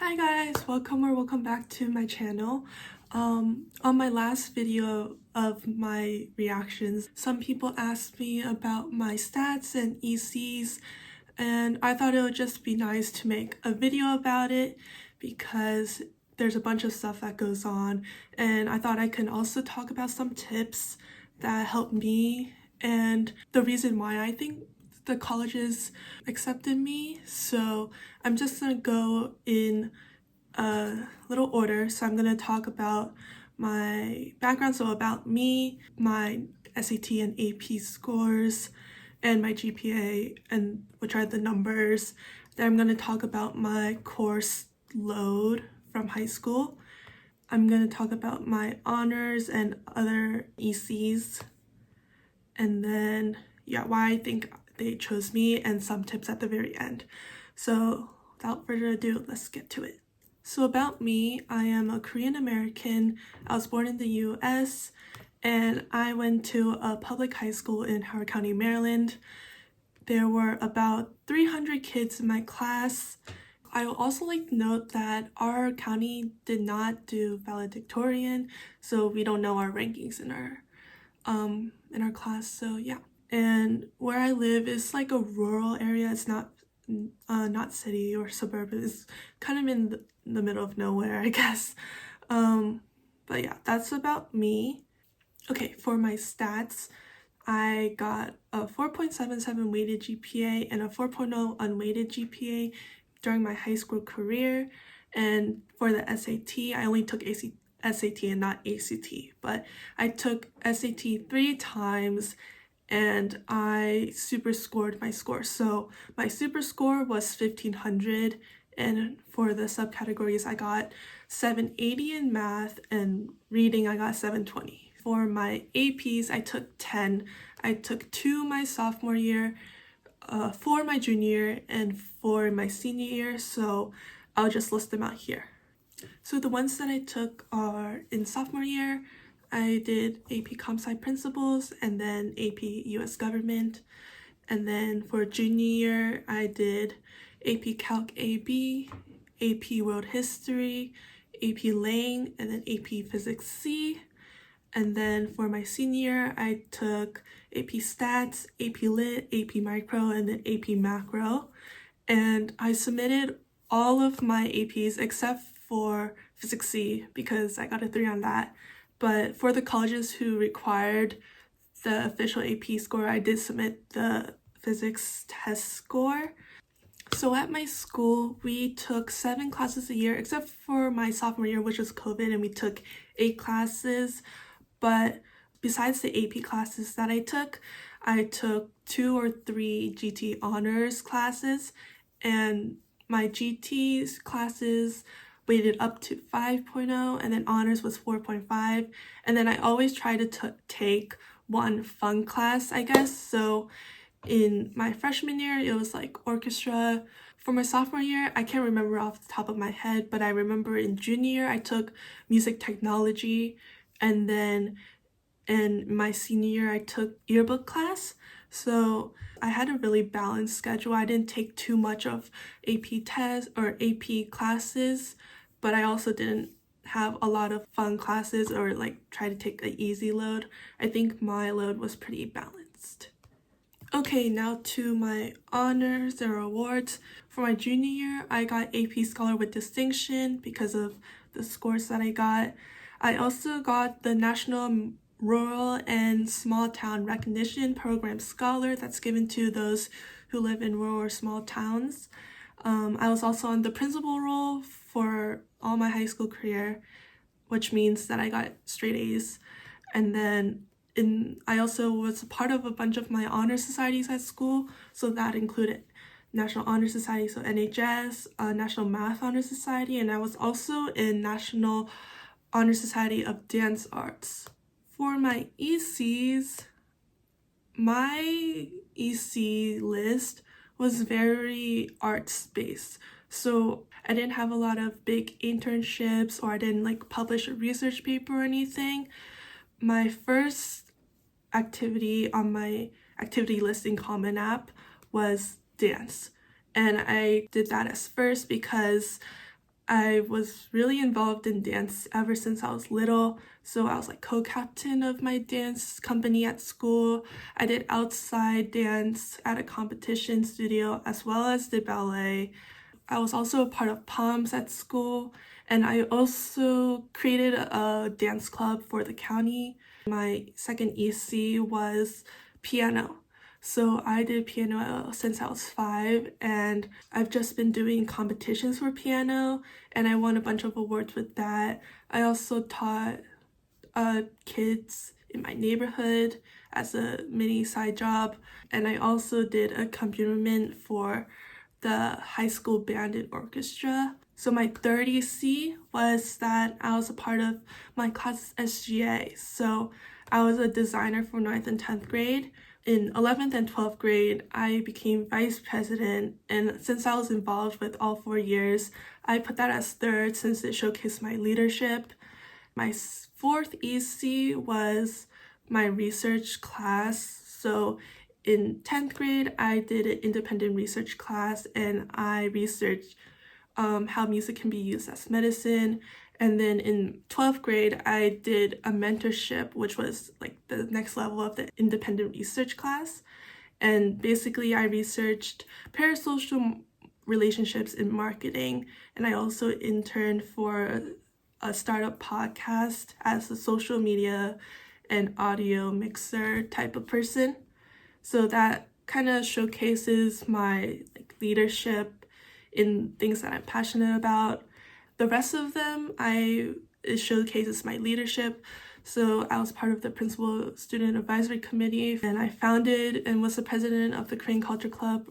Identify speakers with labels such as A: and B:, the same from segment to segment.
A: Hi guys, welcome back to my channel. On my last video of my reactions, some people asked me about my stats and ECs, and I thought it would just be nice to make a video about it because there's a bunch of stuff that goes on, and I thought I can also talk about some tips that helped me and the reason why I think the colleges accepted me. So I'm just gonna go in a little order. So I'm gonna talk about my background, so about me, my SAT and AP scores, and my GPA, and which are the numbers. Then I'm gonna talk about my course load from high school. I'm gonna talk about my honors and other ECs, and then why I think they chose me and some tips at the very end. So without further ado, let's get to it. So about me, I am a Korean American. I was born in the US and I went to a public high school in Howard County, Maryland. There were about 300 kids in my class. I will also like to note that our county did not do valedictorian, so we don't know our rankings in our class. So yeah. And where I live is like a rural area. It's not city or suburban. It's kind of in the middle of nowhere, I guess. But yeah, that's about me. Okay, for my stats, I got a 4.77 weighted GPA and a 4.0 unweighted GPA during my high school career. And for the SAT, I only took SAT and not ACT, but I took SAT 3 times and I super scored my score. So my super score was 1500, and for the subcategories I got 780 in math, and reading I got 720. For my APs I took 10. I took 2 my sophomore year, 4 my junior year, and 4 my senior year, so I'll just list them out here. So the ones that I took are in sophomore year, I did AP Comp Sci Principles and then AP US Government. And then for junior year, I did AP Calc AB, AP World History, AP Lang, and then AP Physics C. And then for my senior year, I took AP Stats, AP Lit, AP Micro, and then AP Macro. And I submitted all of my APs except for Physics C because I got a 3 on that. But for the colleges who required the official AP score, I did submit the physics test score. So at my school, we took 7 classes a year, except for my sophomore year, which was COVID, and we took 8 classes. But besides the AP classes that I took 2 or 3 GT honors classes, and my GT classes weighted up to 5.0, and then honors was 4.5, and then I always try to take one fun class, I guess. So in my freshman year, it was like orchestra. For my sophomore year, I can't remember off the top of my head, but I remember in junior year, I took music technology, and then in my senior year, I took yearbook class. So I had a really balanced schedule. I didn't take too much of AP tests or AP classes, but I also didn't have a lot of fun classes or like try to take an easy load. I think my load was pretty balanced. Okay, now to my honors or awards. For my junior year, I got AP Scholar with Distinction because of the scores that I got. I also got the National Rural and Small Town Recognition Program Scholar that's given to those who live in rural or small towns. I was also on the principal role for all my high school career, which means that I got straight A's. And then I also was a part of a bunch of my honor societies at school, so that included National Honor Society, so NHS, National Math Honor Society, and I was also in National Honor Society of Dance Arts. For my ECs, my EC list was very arts-based. So I didn't have a lot of big internships, or I didn't like publish a research paper or anything. My first activity on my activity list in Common App was dance. And I did that as first because I was really involved in dance ever since I was little. So I was like co-captain of my dance company at school. I did outside dance at a competition studio as well as did ballet. I was also a part of POMs at school, and I also created a dance club for the county. My second EC was piano. So I did piano since I was 5, and I've just been doing competitions for piano, and I won a bunch of awards with that. I also taught kids in my neighborhood as a mini side job, and I also did accompaniment for the high school band and orchestra. So my third EC was that I was a part of my class SGA. So I was a designer for 9th and 10th grade. In 11th and 12th grade, I became vice president, and since I was involved with all 4 years, I put that as third since it showcased my leadership. My fourth EC was my research class. So in 10th grade, I did an independent research class, and I researched how music can be used as medicine. And then in 12th grade, I did a mentorship, which was like the next level of the independent research class. And basically, I researched parasocial relationships in marketing. And I also interned for a startup podcast as a social media and audio mixer type of person. So that kind of showcases my leadership in things that I'm passionate about. The rest of them, it showcases my leadership. So I was part of the Principal Student Advisory Committee, and I founded and was the president of the Korean Culture Club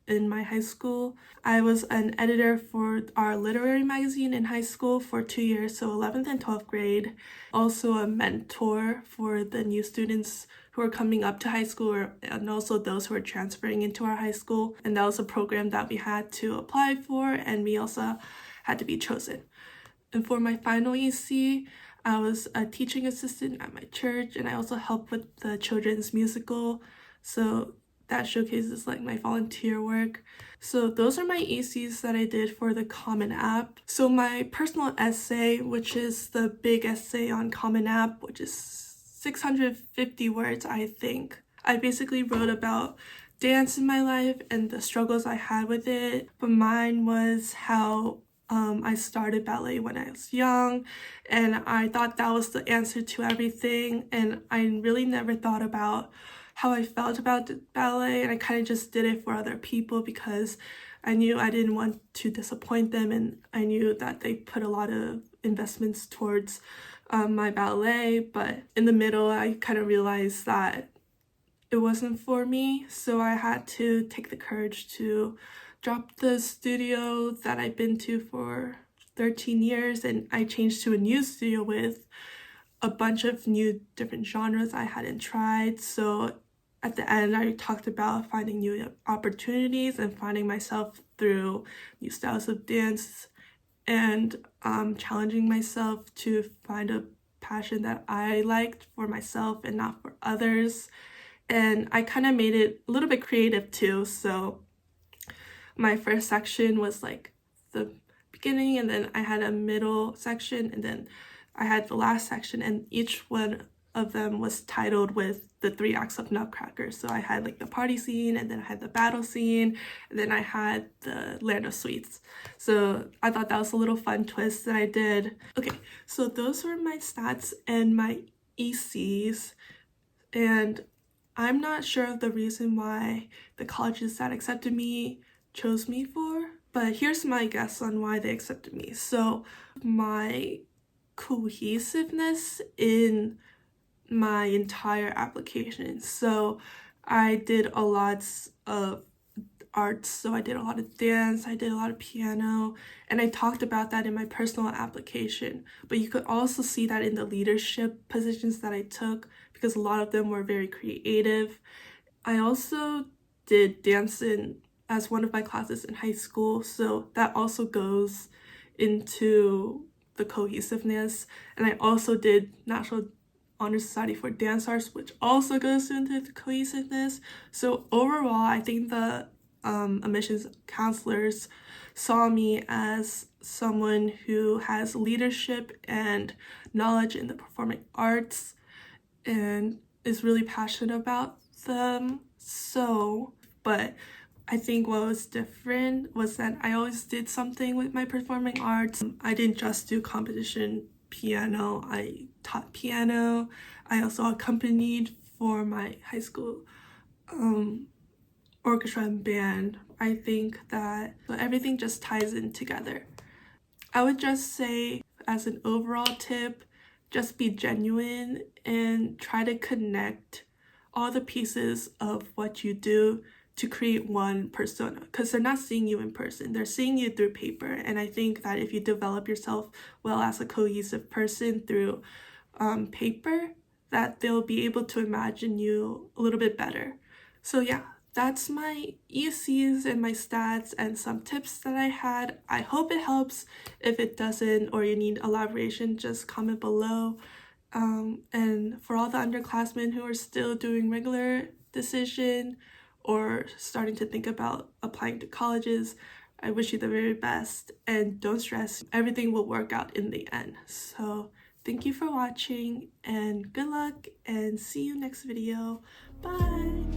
A: in my high school. I was an editor for our literary magazine in high school for 2 years, so 11th and 12th grade. Also a mentor for the new students who are coming up to high school, and also those who are transferring into our high school. And that was a program that we had to apply for, and we also had to be chosen. And for my final EC, I was a teaching assistant at my church, and I also helped with the children's musical. So that showcases like my volunteer work. So those are my ECs that I did for the Common App. So my personal essay, which is the big essay on Common App, which is 650 words, I think. I basically wrote about dance in my life and the struggles I had with it. But mine was how I started ballet when I was young, and I thought that was the answer to everything, and I really never thought about how I felt about the ballet, and I kind of just did it for other people because I knew I didn't want to disappoint them, and I knew that they put a lot of investments towards my ballet. But in the middle, I kind of realized that it wasn't for me, so I had to take the courage to drop the studio that I've been to for 13 years, and I changed to a new studio with a bunch of new different genres I hadn't tried. So at the end, I talked about finding new opportunities and finding myself through new styles of dance, and challenging myself to find a passion that I liked for myself and not for others. And I kind of made it a little bit creative too. So my first section was like the beginning, and then I had a middle section, and then I had the last section, and each one of them was titled with the 3 acts of Nutcracker. So I had like the party scene, and then I had the battle scene, and then I had the Land of Sweets. So I thought that was a little fun twist that I did. Okay, so those were my stats and my ECs, and I'm not sure of the reason why the colleges that accepted me chose me for, but here's my guess on why they accepted me. So my cohesiveness in my entire application. So I did a lot of arts, so I did a lot of dance, I did a lot of piano, and I talked about that in my personal application. But you could also see that in the leadership positions that I took, because a lot of them were very creative. I also did dance as one of my classes in high school, so that also goes into the cohesiveness. And I also did National Honor Society for Dance Arts, which also goes into the cohesiveness. So overall, I think the admissions counselors saw me as someone who has leadership and knowledge in the performing arts and is really passionate about them. But I think what was different was that I always did something with my performing arts. I didn't just do competition piano, I taught piano. I also accompanied for my high school orchestra and band. I think that everything just ties in together. I would just say, as an overall tip, just be genuine and try to connect all the pieces of what you do to create one persona, because they're not seeing you in person, they're seeing you through paper. And I think that if you develop yourself well as a cohesive person through paper, that they'll be able to imagine you a little bit better. So yeah, that's my ECs and my stats and some tips that I had. I hope it helps. If it doesn't or you need elaboration, just comment below. And for all the underclassmen who are still doing regular decision or starting to think about applying to colleges, I wish you the very best, and don't stress, everything will work out in the end. So thank you for watching and good luck, and see you next video. Bye.